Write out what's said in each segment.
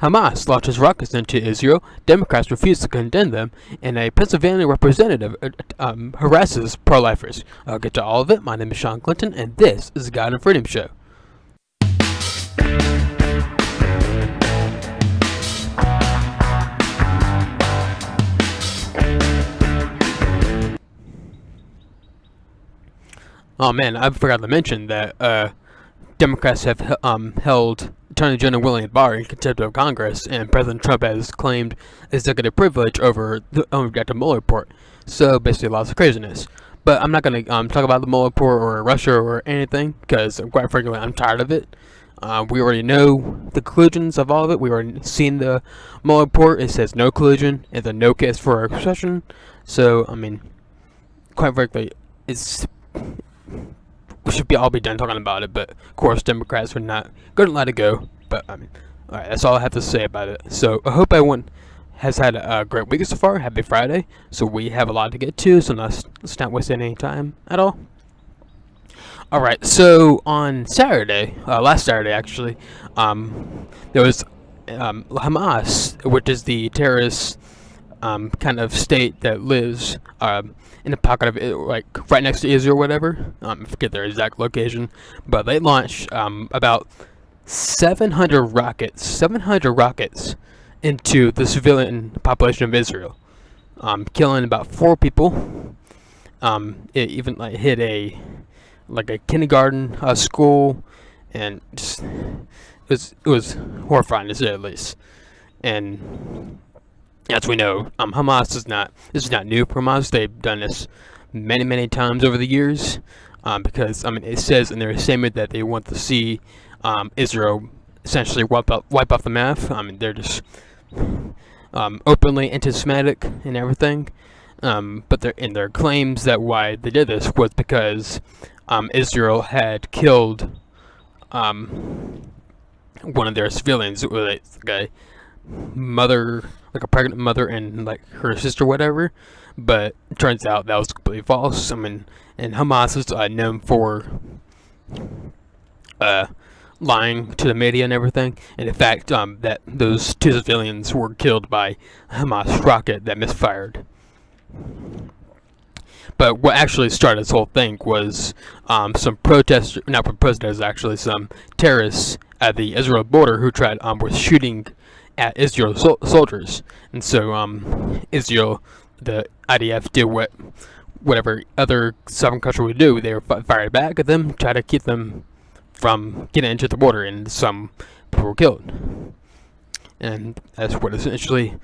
Hamas launches rockets into Israel. Democrats refuse to condemn them, and a Pennsylvania representative harasses pro-lifers. I'll get to all of it. My name is Sean Clinton, and this is the God and Freedom Show. Oh man, I forgot to mention that Democrats have held Attorney General William Barr in contempt of Congress, and President Trump has claimed executive privilege over the Mueller report. So basically, lots of craziness. But I'm not going to talk about the Mueller report or Russia or anything, because quite frankly, I'm tired of it. We already know the conclusions of all of it. We already seen the Mueller report. It says no collusion. It's a no case for accession. So I mean, quite frankly, we should all be done talking about it, but of course Democrats are not going to let it go. But I mean, alright, that's all I have to say about it. So I hope everyone has had a great week so far. Happy Friday. So we have a lot to get to, so let's not waste any time at all. Alright, so on Saturday, last Saturday actually, there was Hamas, which is the terrorist kind of state that lives in a pocket of it, like right next to Israel or whatever. I forget their exact location, but they launched about 700 rockets into the civilian population of Israel, killing about 4 people. It even like hit a kindergarten school, and just, it was horrifying to say the least. And as we know, Hamas this is not new for Hamas. They've done this many times over the years, because I mean it says in their statement that they want to see Israel essentially wipe off the map. I mean they're just openly anti-Semitic and everything, but their claims that why they did this was because Israel had killed one of their civilians, like a mother, like a pregnant mother and like her sister, whatever. But it turns out that was completely false. I mean, and Hamas is known for lying to the media and everything. And in fact, that those 2 civilians were killed by a Hamas rocket that misfired. But what actually started this whole thing was some protesters, not protesters actually, some terrorists at the Israel border who were shooting at Israel soldiers. And so Israel, the IDF, did whatever other sovereign country would do. They fired back at them, try to keep them from getting into the border, and some people were killed. And that's what essentially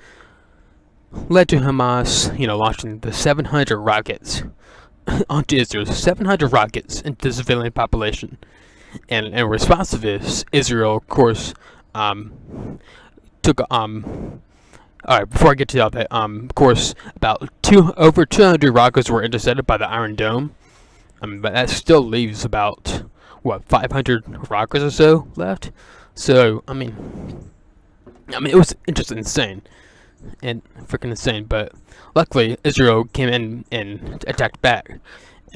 led to Hamas, launching the 700 rockets onto Israel. 700 rockets into the civilian population. And in response to this, Israel, of course, took alright, before I get to all that, of course, about over 200 rockets were intercepted by the Iron Dome. But that still leaves about 500 rockets or so left. So I mean it was just insane and freaking insane. But luckily Israel came in and attacked back,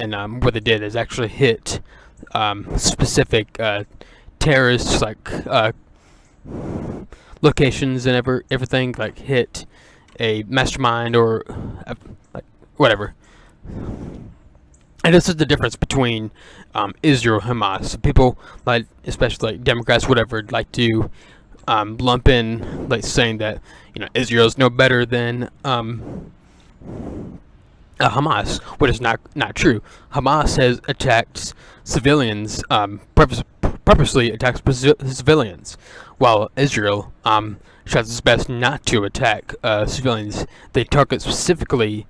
and what they did is actually hit specific terrorists, like locations and everything, like hit a mastermind or like whatever. And this is the difference between Israel and Hamas. People, like, especially like Democrats, whatever, like to lump in, like, saying that Israel's no better than Hamas, which is not true. Hamas has attacked civilians, purposely attacks civilians, while Israel tries its best not to attack civilians. They target specifically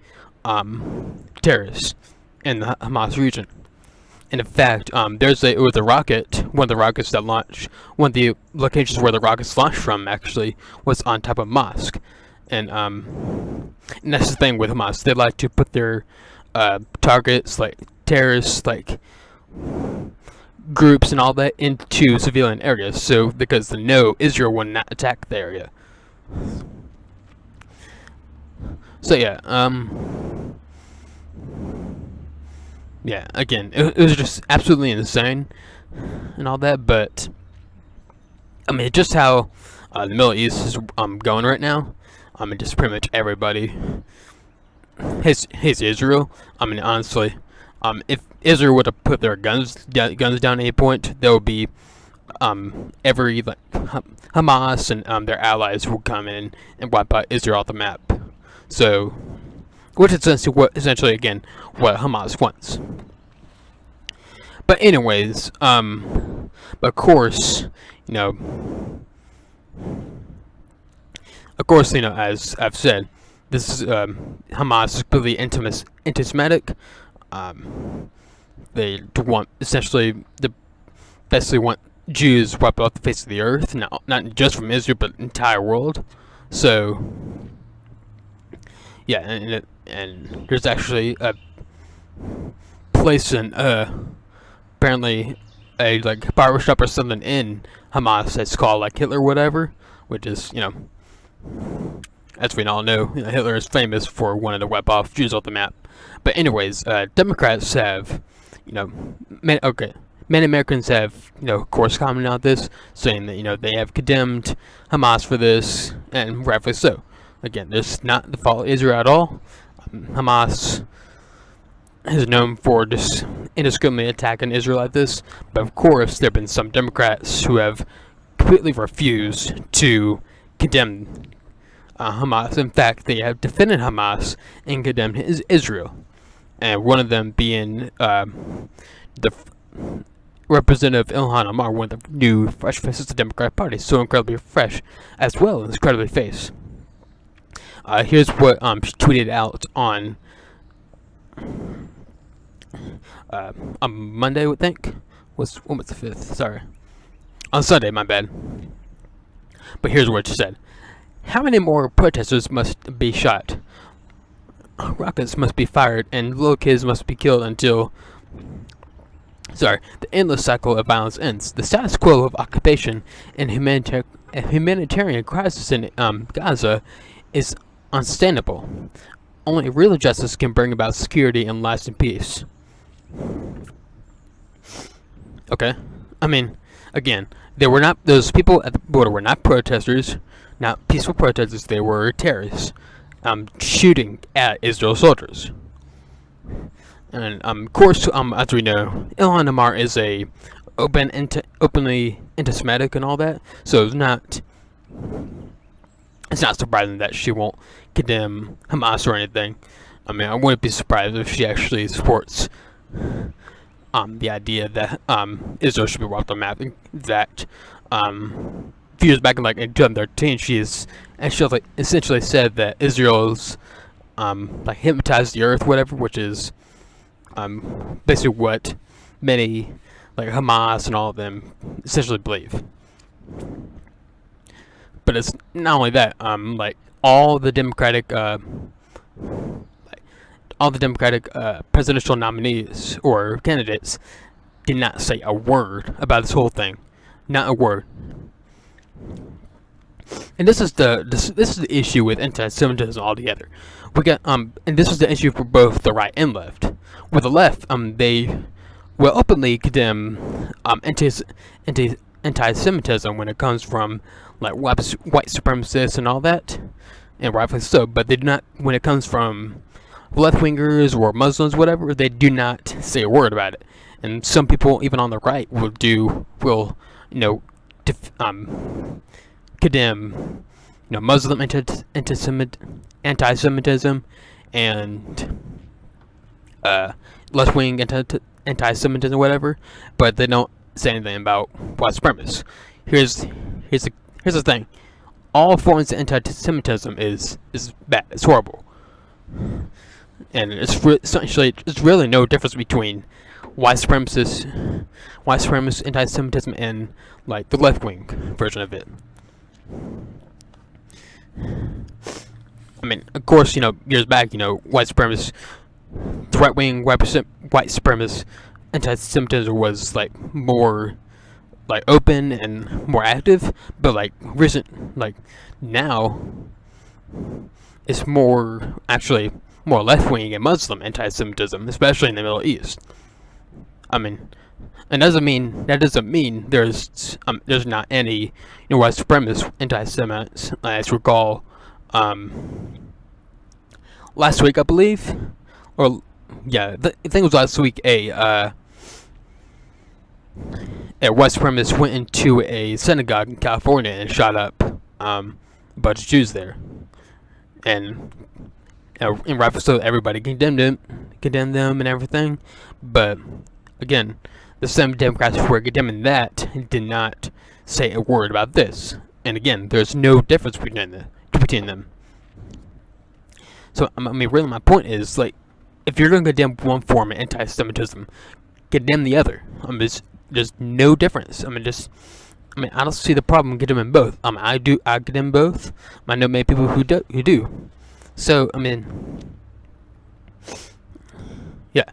terrorists in the Hamas region. And in fact, it was a rocket, one of the rockets that launched, one of the locations where the rockets launched from actually was on top of a mosque. And that's the thing with Hamas. They like to put their targets, like terrorists, like groups and all that, into civilian areas. So because they know Israel will not attack the area. So yeah, yeah, again, it was just absolutely insane and all that, but I mean, just how the Middle East is going right now. And just pretty much everybody hates Israel. I mean, honestly, if Israel would have put their guns down at any point, there would be every Hamas and their allies will come in and wipe out Israel off the map. So, which is essentially again what Hamas wants. But anyways, of course, as I've said, this is Hamas is completely anti-Semitic. They want basically want Jews wiped off the face of the earth, not just from Israel, but the entire world. So, yeah, and there's actually a place in apparently a barbershop or something in Hamas that's called Hitler whatever, which is as we all know, Hitler is famous for wanting to wipe off Jews off the map. But anyways, Democrats have many Americans have of course commented on this, saying that they have condemned Hamas for this, and rightfully so. Again, this is not the fault of Israel at all. Hamas is known for just indiscriminately attacking Israel like this, but of course there have been some Democrats who have completely refused to condemn Hamas. In fact, they have defended Hamas and condemned Israel, and one of them being the Representative Ilhan Omar, one of the new fresh faces of the Democratic Party, so incredibly fresh as well as incredibly face. Here's what she tweeted out on Monday, I would think. When was the 5th? Sorry. On Sunday, my bad. But here's what she said. How many more protesters must be shot? Rockets must be fired and little kids must be killed until the endless cycle of violence ends. The status quo of occupation and humanitarian crisis in Gaza is unsustainable. Only real justice can bring about security and lasting peace. Okay. I mean, again, those people at the border were not protesters, not peaceful protesters, they were terrorists, shooting at Israel soldiers. And of course, as we know, Ilhan Omar is a openly anti-Semitic and all that, so it's not surprising that she won't condemn Hamas or anything. I mean, I wouldn't be surprised if she actually supports the idea that Israel should be wiped off the map. That a few years back in 2013, she essentially said that Israel's hypnotized the earth, whatever, which is basically what many Hamas and all of them essentially believe. But it's not only that. All the Democratic presidential nominees or candidates did not say a word about this whole thing. Not a word. And this is the issue with anti-Semitism altogether. We got and this is the issue for both the right and left. With the left, they will openly condemn anti-Semitism when it comes from white supremacists and all that, and rightfully so. But they do not when it comes from left-wingers or Muslims, whatever. They do not say a word about it. And some people, even on the right, will condemn Muslim anti-Semitism and left-wing anti-Semitism, whatever, but they don't say anything about white supremacists. Here's the thing: all forms of anti-Semitism is bad. It's horrible, and it's really no difference between white supremacist anti-Semitism and the left-wing version of it. I mean, of course, years back, white supremacist, the right-wing white supremacist anti-Semitism was more open and more active, but now it's more left-wing and Muslim anti-Semitism, especially in the Middle East. I mean, And that doesn't mean there's not any white supremacist anti-Semites. As you recall, last week I believe, or yeah, I think it was last week. A white supremacist went into a synagogue in California and shot up a bunch of Jews there, and in rightfully so, everybody condemned them and everything. But again, the same Democrats who were condemning that did not say a word about this. And again, there's no difference between them. So I mean, really, my point is, like, if you're going to condemn one form of anti-Semitism, condemn the other. There's no difference. I don't see the problem condemning both. I condemn both. I know many people who do. So yeah.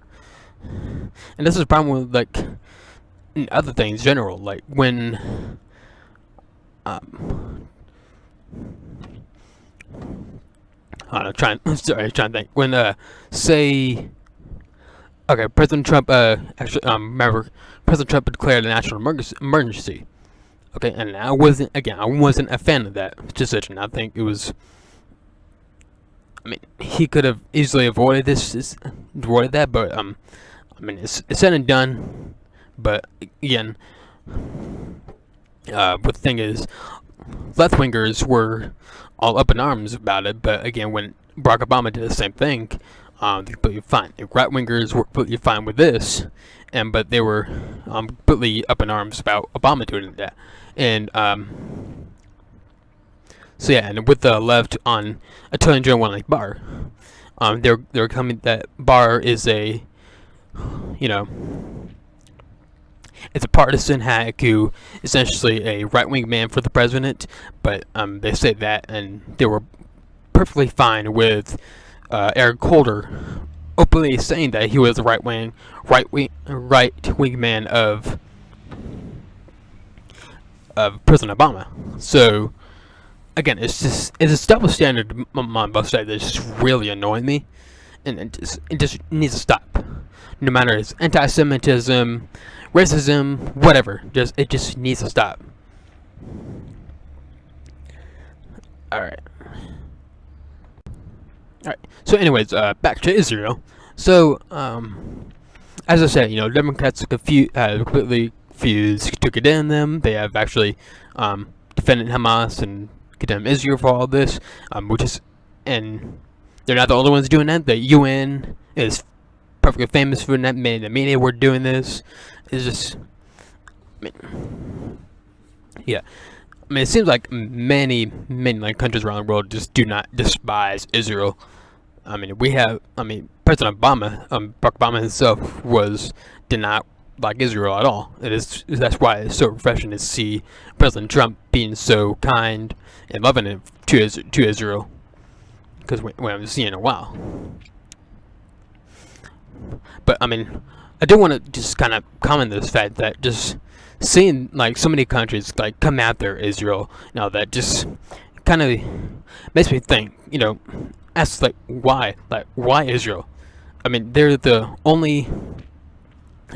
And this is a problem with, like, other things in general, like when trying to think. When say, okay, President Trump remember President Trump declared a national emergency. Okay, and I wasn't a fan of that decision. I think it was, he could have easily avoided that, but it's said and done. But again, but the thing is, left-wingers were all up in arms about it. But again, when Barack Obama did the same thing, they completely fine. The right-wingers were completely fine with this, but they were completely up in arms about Obama doing that. And so yeah, and with the left on Attorney General one like Barr, they're coming that Barr is a, it's a partisan hack who essentially a right-wing man for the president. But they say that, and they were perfectly fine with Eric Holder openly saying that he was the right wing man of President Obama. So again, it's a double standard on both sides that's just really annoying me, and it just needs to stop. No matter it's anti-Semitism, racism, whatever, it just needs to stop. All right. So, anyways, back to Israel. So, as I said, Democrats completely refused to condemn them. They have actually defended Hamas and condemned Israel for all this, and they're not the only ones doing that. The UN is perfectly famous for that. The media were doing this. It's just, yeah. It seems like many like countries around the world just do not despise Israel. President Obama, Barack Obama himself did not like Israel at all. That's why it's so refreshing to see President Trump being so kind and loving it to Israel, because we haven't seen it in a while. But I do want to just kind of comment this fact that just seeing like so many countries like come after Israel now, that just kind of makes me think, ask why Israel? They're the only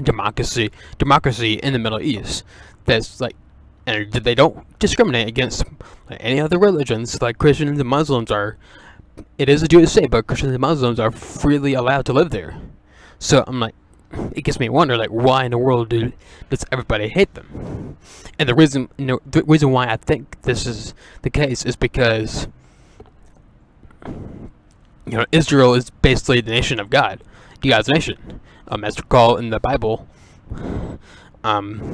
democracy in the Middle East that's and they don't discriminate against any other religions. Like Christians and Muslims are, it is a Jewish state, but Christians and Muslims are freely allowed to live there. So it gets me wonder, why in the world does everybody hate them? And the reason why I think this is the case is because Israel is basically the nation of God, God's nation. As recall in the Bible,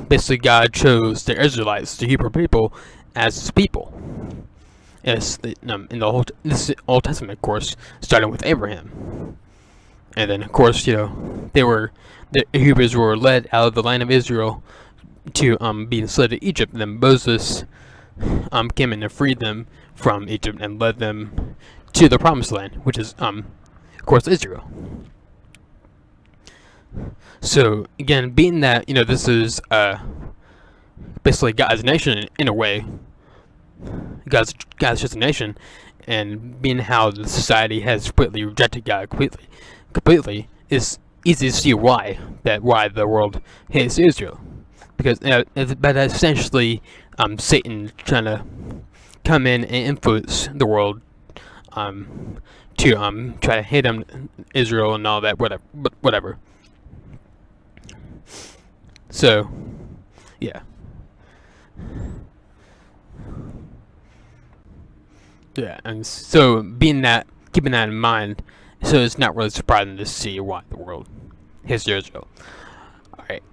basically God chose the Israelites, the Hebrew people, as His people. As in the Old Testament, of course, starting with Abraham. And then, of course, the Hebrews were led out of the land of Israel to be enslaved to Egypt. And then Moses came in and freed them from Egypt and led them to the Promised Land, which is, of course, Israel. So again, being that this is basically God's nation in a way, God's just a nation, and being how the society has completely rejected God completely is easy to see why the world hates Israel, because but that's essentially Satan trying to come in and influence the world to try to hate Israel and all that, whatever. So yeah. Yeah, and so keeping that in mind, so it's not really surprising to see why the world hates Israel. Alright.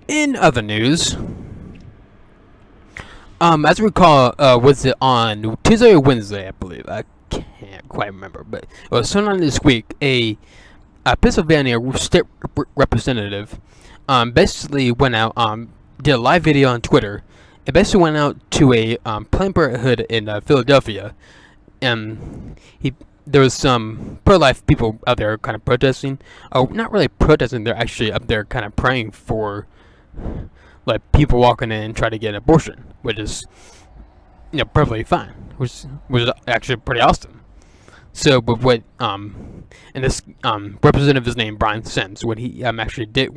In other news, as we recall, was it on Tuesday or Wednesday, I believe? I can't quite remember, but it was sometime this week, a Pennsylvania state representative basically went out, did a live video on Twitter. It basically went out to a Planned Parenthood in Philadelphia, and there was some pro-life people out there kind of protesting. Oh, not really protesting, they're actually up there kind of praying for like people walking in and try to get an abortion, which is, you know, perfectly fine, which was actually pretty awesome. So, but what and this representative is named Brian Sims. What he actually did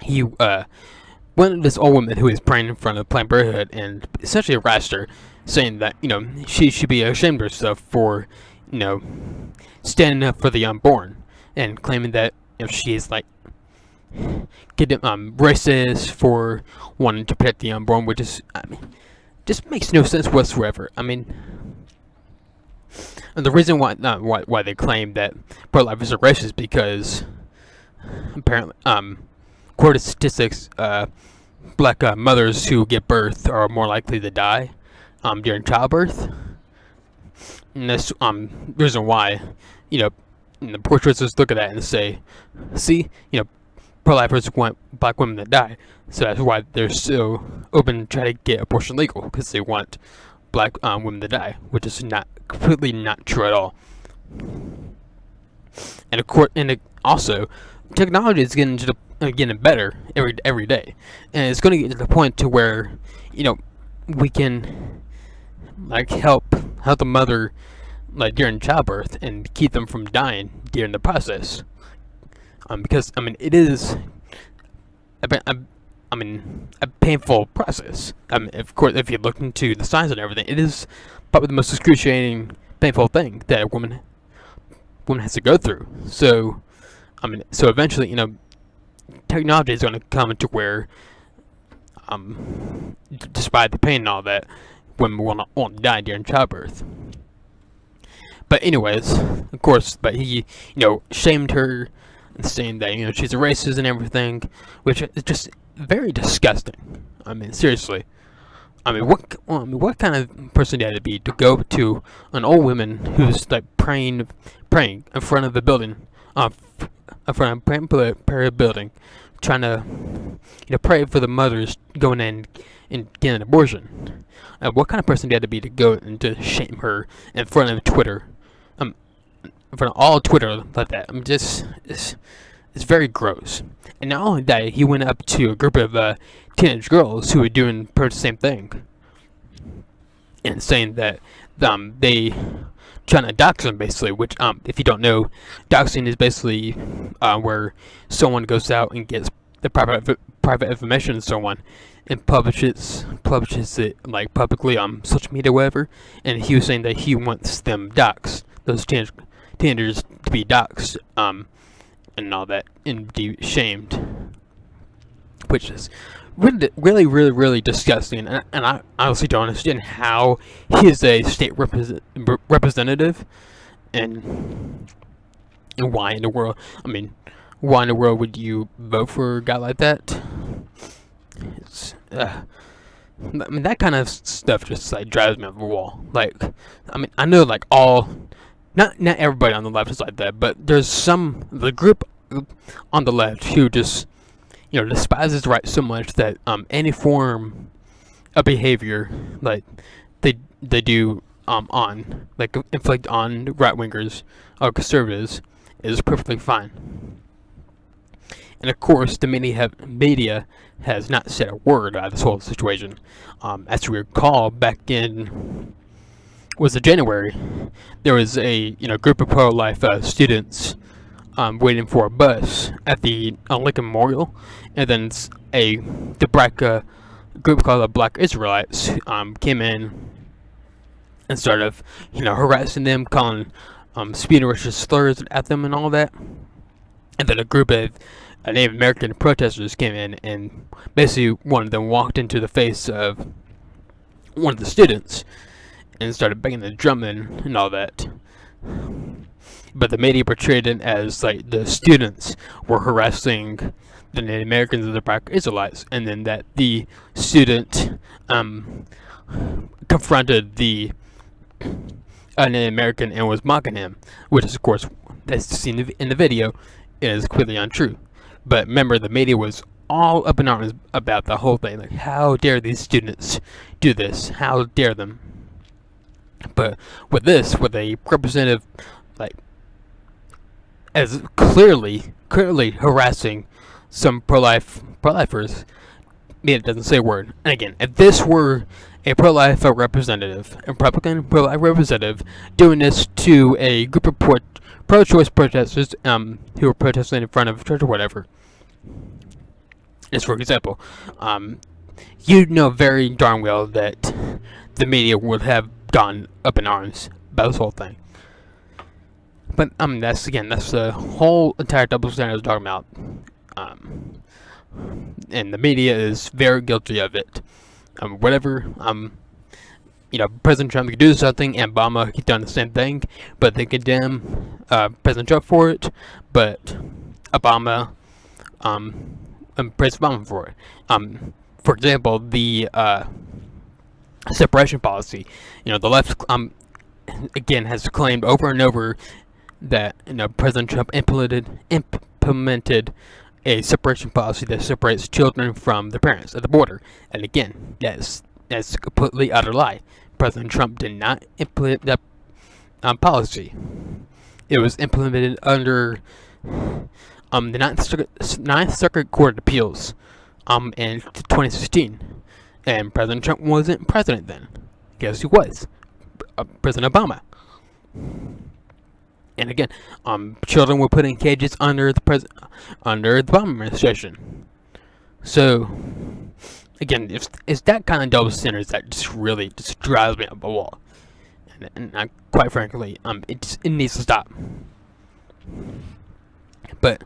he went to this old woman who was praying in front of Planned Parenthood and essentially harassed her, saying that, you know, she should be ashamed of herself for, you know, standing up for the unborn, and claiming that, you know, she is like racist for wanting to protect the unborn, which is, I mean, just makes no sense whatsoever. I mean, and the reason why they claim that pro-lifers are racist is because apparently, according to statistics, black mothers who give birth are more likely to die during childbirth. And that's reason why, you know, the pro-choicers look at that and say, see, you know, pro-lifers want black women to die, so that's why they're so open to try to get abortion legal, because they want black women to die, which is completely not true at all. And also, technology is getting better every day, and it's going to get to the point to where, you know, we can like help the mother like during childbirth and keep them from dying during the process. Because I mean, it is a painful process. Of course, if you look into the science and everything, it is probably the most excruciating, painful thing that a woman has to go through. So, I mean, so eventually, you know, technology is going to come to where, despite the pain and all that, women won't die during childbirth. But anyways, of course, but he, you know, shamed her, saying that, you know, she's a racist and everything, which is just very disgusting. I mean, seriously. I mean, what kind of person had to be to go to an old woman who's like praying in front of the building, in front of Planned Parenthood building, trying to, you know, pray for the mothers going in and getting an abortion? What kind of person had to be to go and to shame her in front of Twitter, in front of all Twitter like that? I mean, just it's very gross. And not only that, he went up to a group of teenage girls who were doing the same thing, and saying that they trying to dox them, basically. Which, if you don't know, doxing is basically where someone goes out and gets the private information of someone and publishes it like publicly on social media, whatever. And he was saying that he wants them doxed, those teenagers to be doxed, and all that, and be shamed, which is really disgusting. And I honestly don't understand how he is a state representative, and why in the world, I mean, why in the world would you vote for a guy like that? It's, I mean, that kind of stuff just like drives me up the wall. Like, I mean, I know like not everybody on the left is like that, but there's the group on the left who just, you know, despises rights so much that any form of behavior like they do on like inflict on right wingers or conservatives is perfectly fine. And of course, the media has not said a word about this whole situation. As we recall, back in was in January. There was a group of pro-life students waiting for a bus at the Lincoln Memorial, and then the black group called the Black Israelites came in and started harassing them, calling spewing racial slurs at them and all that. And then a group of Native American protesters came in, and basically one of them walked into the face of one of the students and started banging the drum and all that. But the media portrayed it as like the students were harassing the Native Americans and the Black Israelites, and then that the student confronted the Native American and was mocking him, which is, of course, as seen in the video, is clearly untrue. But remember, the media was all up in arms about the whole thing. Like, how dare these students do this? How dare them? But with a representative, like, as clearly harassing some pro-lifers, it doesn't say a word. And again, if this were a pro-life representative, a Republican pro-life representative, doing this to a group of pro-choice protesters who were protesting in front of a church or whatever, just for example, you know very darn well that the media would have gone up in arms about this whole thing. But that's the whole entire double standard I was talking about. And the media is very guilty of it. President Trump could do something, and Obama could done the same thing, but they condemn President Trump for it, but Obama praise Obama for it. For example, the separation policy. The left again has claimed over and over that President Trump implemented a separation policy that separates children from their parents at the border. And again, that's a completely utter lie. President Trump did not implement that policy. It was implemented under the Ninth Circuit Court of Appeals in 2016. And President Trump wasn't president then. Guess who was? President Obama. And again, children were put in cages under the Obama administration. So, again, it's that kind of double standards that just drives me up the wall. And quite frankly, it needs to stop. But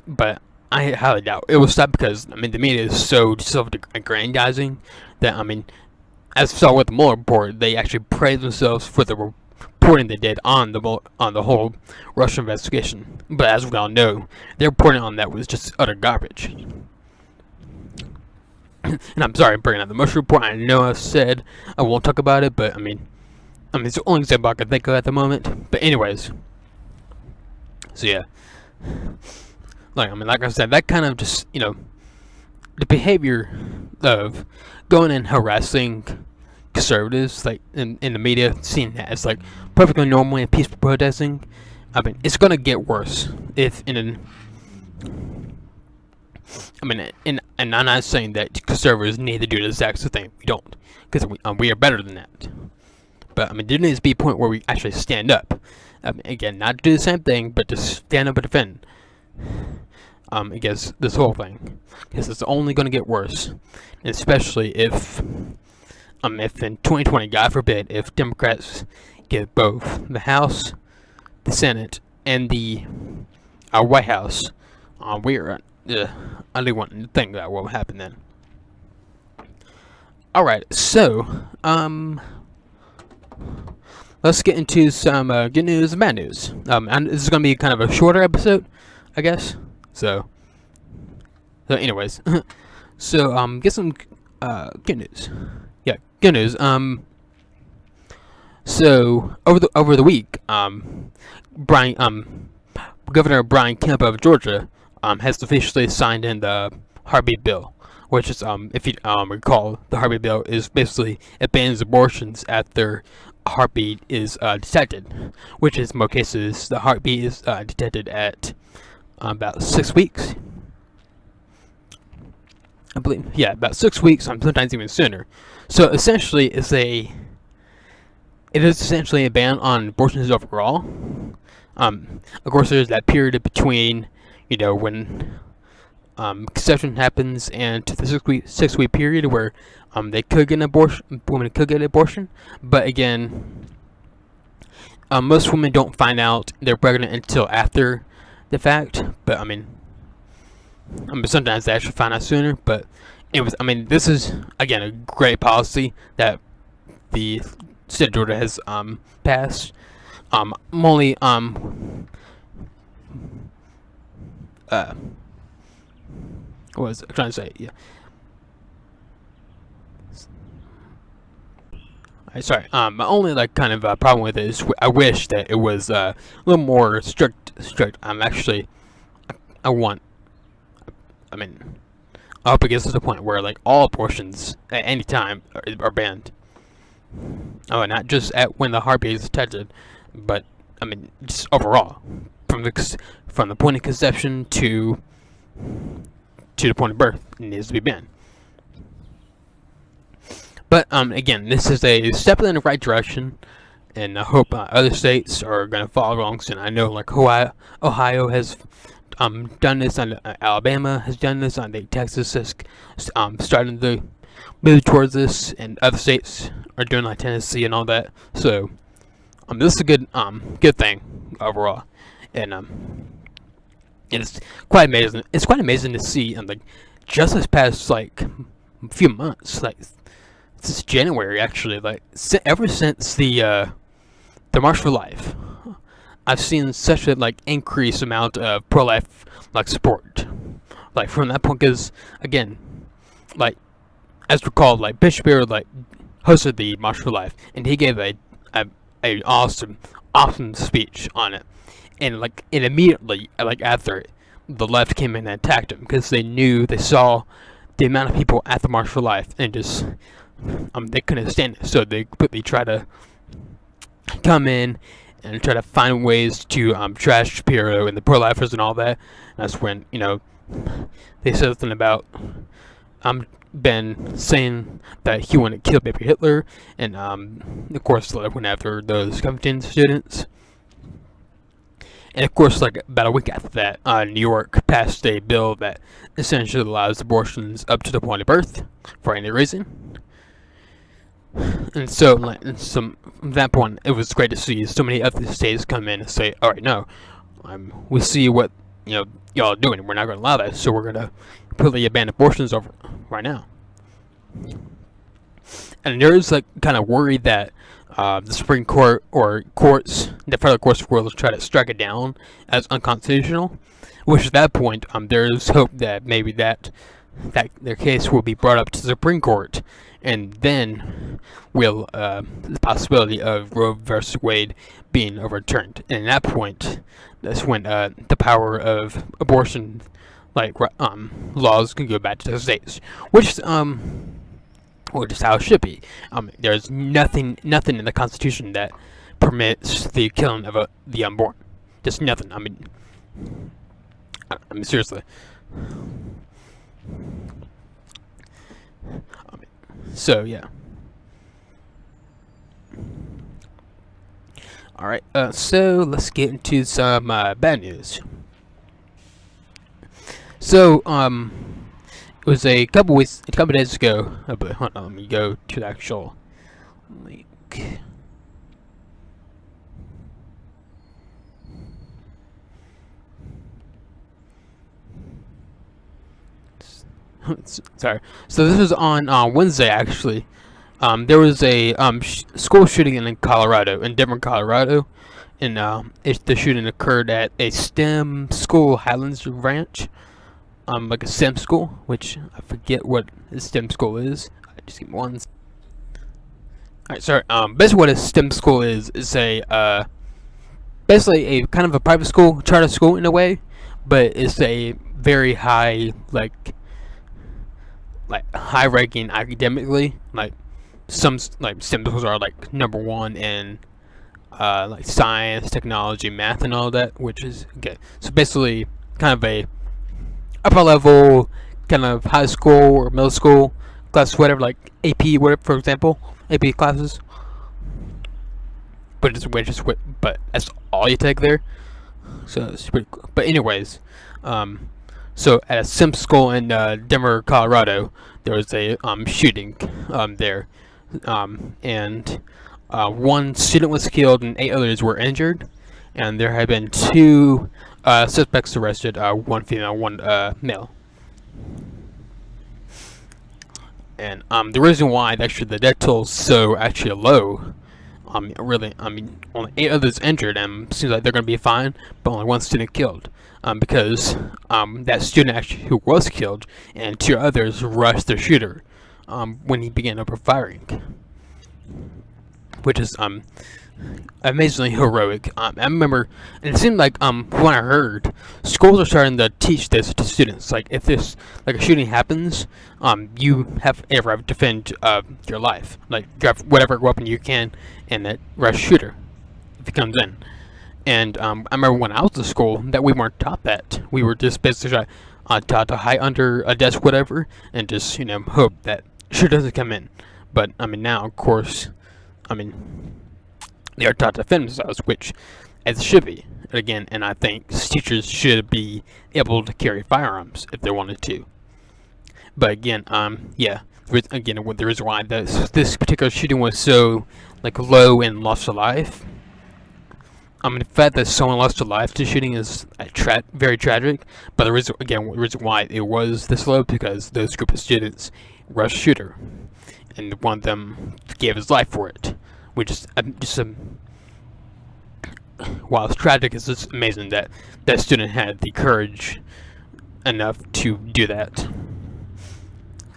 but I highly doubt it will stop, because the media is so self-aggrandizing that as we saw with the Mueller report, they actually praised themselves for the reporting they did on the whole Russia investigation. But as we all know, their reporting on that was just utter garbage. And I'm sorry I'm bringing up the Mueller report. I know I said I won't talk about it, but it's the only example I can think of at the moment. But anyways, so yeah, like I said, that kind of just the behavior of going and harassing conservatives, like in the media, seeing that as like perfectly normal and peaceful protesting. It's gonna get worse and I'm not saying that conservatives need to do the exact same thing. We don't, because we are better than that. But there needs to be a point where we actually stand up. Again, not to do the same thing, but to stand up and defend against this whole thing, because it's only going to get worse, and especially if in 2020, God forbid, if Democrats get both the House, the Senate, and the White House, I don't want to think that will happen then. All right, so let's get into some good news and bad news. And this is going to be kind of a shorter episode, I guess. So anyways, so get some good news. Yeah, good news. So over the week, Governor Brian Kemp of Georgia has officially signed in the heartbeat bill, which is if you recall, the heartbeat bill is basically it bans abortions after a heartbeat is detected, which in most cases the heartbeat is detected at about 6 weeks. I believe, yeah, about 6 weeks, sometimes even sooner. So essentially, it is essentially a ban on abortions overall. Of course, there's that period between, when conception happens and to the 6 week period where they could get an abortion, women could get an abortion. But again, most women don't find out they're pregnant until after the fact. But sometimes they actually find out sooner. But this is again a great policy that the state of Georgia has passed. I'm only what was I trying to say? Yeah. Sorry. My only kind of problem with it is I wish that it was a little more strict. Actually, I want. I hope it gets to the point where all abortions at any time are banned. Oh, not just when the heartbeat is detected, but just overall, from the point of conception to the point of birth, it needs to be banned. But again, this is a step in the right direction, and I hope other states are going to follow along soon. I know Ohio has done this, and Alabama has done this, and I think Texas is starting to move towards this, and other states are doing like Tennessee and all that. So this is a good thing overall, and it's quite amazing. It's quite amazing to see, and just this past few months, since January actually, ever since the March for Life, I've seen such a increased amount of pro-life support. From that point, because again, as recalled, Bishop Beer hosted the March for Life, and he gave a awesome speech on it, and immediately after it, the left came in and attacked him because they saw the amount of people at the March for Life, and just they couldn't stand it, so they quickly try to come in and try to find ways to trash Shapiro and the pro-lifers and all that. And that's when they said something about Ben saying that he wanted to kill baby Hitler, and of course they went after those Covington students. And of course, about a week after that, New York passed a bill that essentially allows abortions up to the point of birth for any reason. And so, from that point, it was great to see so many other states come in and say, "All right, no, we see what y'all are doing. We're not going to allow that. So we're going to completely ban abortions over right now." And there is kind of worry that the Supreme Court or the federal courts will try to strike it down as unconstitutional. Which at that point, there is hope that maybe that their case will be brought up to the Supreme Court, and then will the possibility of Roe versus Wade being overturned. And at that point, that's when the power of abortion laws can go back to the states, which is how it should be. There's nothing in the Constitution that permits the killing of the unborn. Just nothing. Seriously. So yeah. Alright, so let's get into some bad news. So, it was a couple days ago. But hold on, let me go to the actual link. Sorry. So this was on Wednesday, actually. There was a school shooting in Colorado, in Denver, Colorado, and the shooting occurred at a STEM school, Highlands Ranch, like a STEM school, which I forget what a STEM school is. I just give me one. Alright, sorry. Basically, what a STEM school is a basically a kind of a private school, charter school in a way, but it's a very high high ranking academically. Some STEM schools are #1 in science, technology, math, and all that, which is okay. So basically, kind of a upper level kind of high school or middle school class, whatever, like AP, whatever, for example, AP classes. But but that's all you take there. So it's pretty cool. But anyways, so at a sim school in Denver, Colorado, there was a shooting there, and one student was killed and 8 others were injured, and there have been 2 suspects arrested, 1 female, 1 male. And the reason why actually the death toll is so actually low, really, only 8 others injured, and seems like they're going to be fine, but only 1 student killed, because that student actually who was killed and 2 others rushed the shooter when he began open firing, which is amazingly heroic. I remember, and it seemed like when I heard, schools are starting to teach this to students. Like, if this, like, a shooting happens, you have every right to defend your life. Like, you have whatever weapon you can, and that rush shooter if he comes in. And I remember when I was in school that we weren't taught that. We were just basically taught to hide under a desk, whatever, and just hope that shooter doesn't come in. But now, of course, they are taught to defend themselves, which as it should be. Again, and I think teachers should be able to carry firearms if they wanted to. But again, yeah, the reason why this particular shooting was so low in loss of life. The fact that someone lost their life to shooting is very tragic. But the reason why it was this low because those group of students rushed shooter, and one of them gave his life for it. Which is while it's tragic, it's just amazing that that student had the courage enough to do that.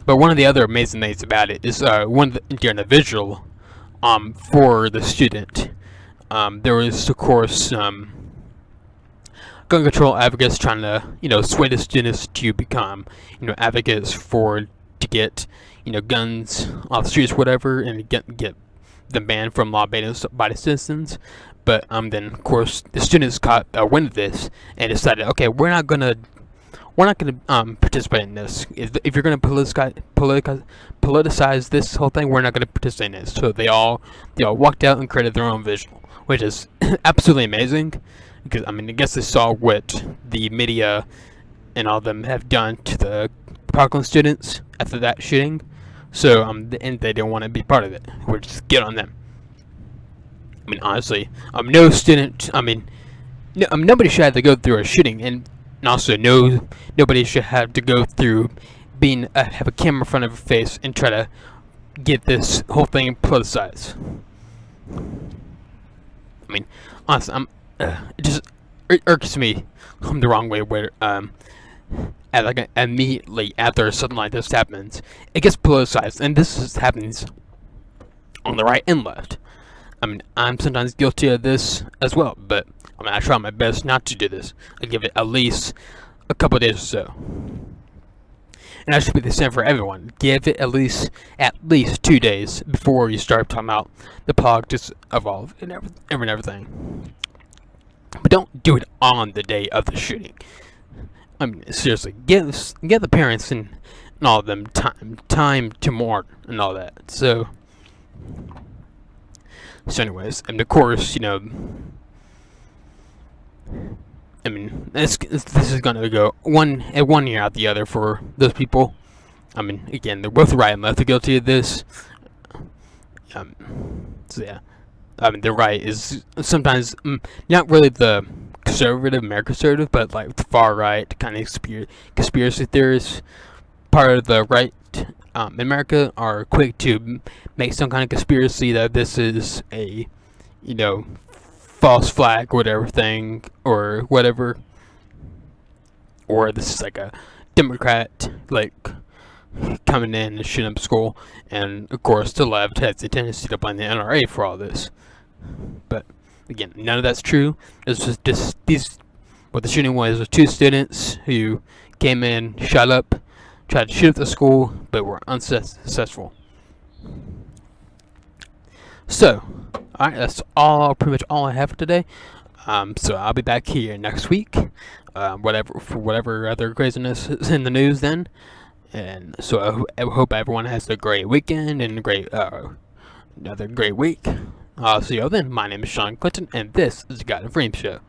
But one of the other amazing things about it is during the vigil for the student, there was of course gun control advocates trying to sway the students to become advocates to get guns off the streets, whatever, and get the ban from law-abiding citizens. But then of course the students caught wind of this and decided, okay, we're not gonna participate in this. If you're gonna politicize this whole thing, we're not gonna participate in this. So they all walked out and created their own visual, which is absolutely amazing. Because I guess they saw what the media and all of them have done to the Parkland students after that shooting. So and they didn't want to be part of it. We're just get on them. Honestly, no student. Nobody should have to go through a shooting, and also nobody should have to go through have a camera in front of their face and try to get this whole thing politicized. Honestly, it just irks me the wrong way where immediately after something like this happens, it gets politicized, and this happens on the right and left. I'm sometimes guilty of this as well, but I try my best not to do this. I give it at least a couple days or so, and that should be the same for everyone. Give it at least 2 days before you start talking about the politics evolve and everything. But don't do it on the day of the shooting. Seriously, get the parents and all of them time to mourn and all that. So anyways, and of course, this is gonna go one year out the other for those people. Again, they're both right and left are guilty of this. So yeah, the right is sometimes not really the conservative, but the far right kind of conspiracy theorists. Part of the right in America are quick to make some kind of conspiracy that this is a false flag, whatever thing, or whatever, or this is a Democrat coming in and shooting up school, and of course the left has a tendency to blame the NRA for all this. But again, none of that's true. It's just what the shooting was 2 students who came in, tried to shoot up the school, but were unsuccessful. So, alright, that's pretty much all I have for today. So I'll be back here next week, whatever other craziness is in the news then. And so I hope everyone has a great weekend and another great week. See you all then. My name is Sean Clinton, and this is the God and Frame Show.